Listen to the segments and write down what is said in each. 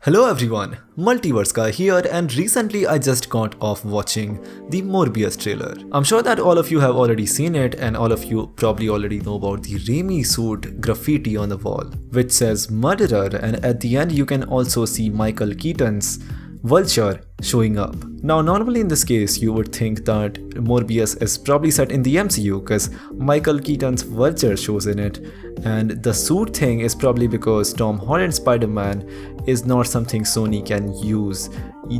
Hello everyone, Multiverse Guy here, and recently I just got off watching the Morbius trailer. I'm sure that all of you have already seen it, and all of you probably already know about the Raimi suit graffiti on the wall, which says murderer, and at the end you can also see Michael Keaton's Vulture showing up. Now normally in this case you would think that Morbius is probably set in the MCU because Michael Keaton's Vulture shows in it, and the suit thing is probably because Tom Holland's Spider-Man is not something Sony can use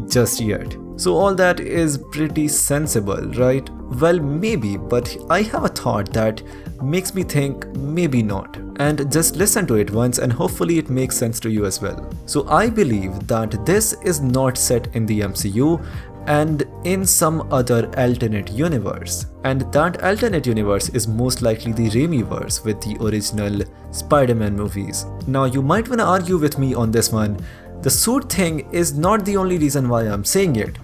just yet. So all that is pretty sensible, right? Well, maybe, but I have a thought that makes me think maybe not. And just listen to it once and hopefully it makes sense to you as well. So I believe that this is not set in the MCU and in some other alternate universe. And that alternate universe is most likely the Raimiverse with the original Spider-Man movies. Now you might wanna argue with me on this one. The suit thing is not the only reason why I'm saying it.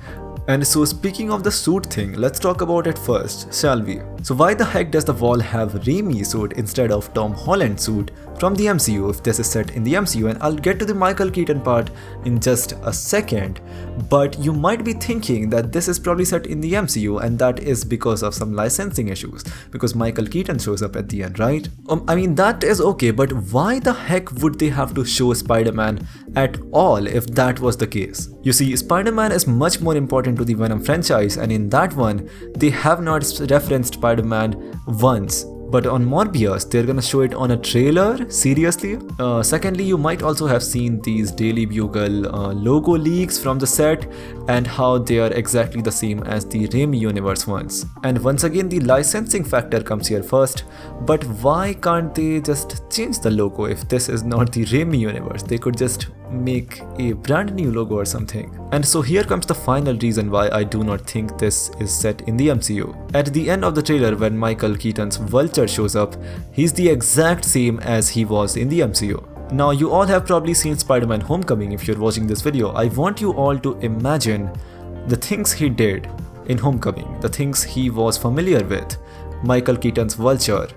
And so speaking of the suit thing, let's talk about it first, shall we? So why the heck does the wall have Raimi suit instead of Tom Holland suit from the MCU if this is set in the MCU? And I'll get to the Michael Keaton part in just a second. But you might be thinking that this is probably set in the MCU, and that is because of some licensing issues, because Michael Keaton shows up at the end, right? I mean, that is okay, but why the heck would they have to show Spider-Man at all if that was the case? You see, Spider-Man is much more important to the Venom franchise, and in that one, they have not referenced Spider-Man once. But on Morbius, they're gonna show it on a trailer? Seriously? Secondly, you might also have seen these Daily Bugle logo leaks from the set and how they are exactly the same as the Raimi universe ones. And once again, the licensing factor comes here first. But why can't they just change the logo if this is not the Raimi universe? They could just make a brand new logo or something. And so here comes the final reason why I do not think this is set in the MCU. At the end of the trailer, when Michael Keaton's Vulture shows up, he's the exact same as he was in the MCU. Now you all have probably seen Spider-Man Homecoming if you're watching this video. I want you all to imagine the things he did in Homecoming, the things he was familiar with. Michael Keaton's Vulture,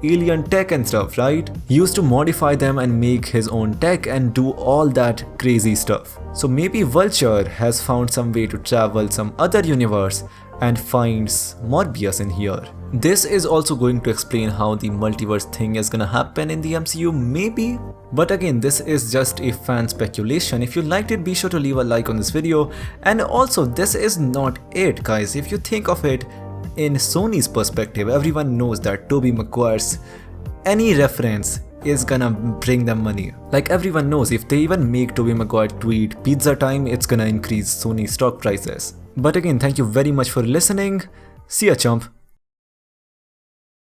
alien tech and stuff, right? He used to modify them and make his own tech and do all that crazy stuff. So maybe Vulture has found some way to travel some other universe and finds Morbius in here. This is also going to explain how the multiverse thing is gonna happen in the MCU, maybe? But again, this is just a fan speculation. If you liked it, be sure to leave a like on this video. And also, this is not it, guys. If you think of it in Sony's perspective, everyone knows that Tobey Maguire's any reference is gonna bring them money. Like everyone knows, if they even make Tobey Maguire tweet pizza time, it's gonna increase Sony stock prices. But again, thank you very much for listening. See ya, chump.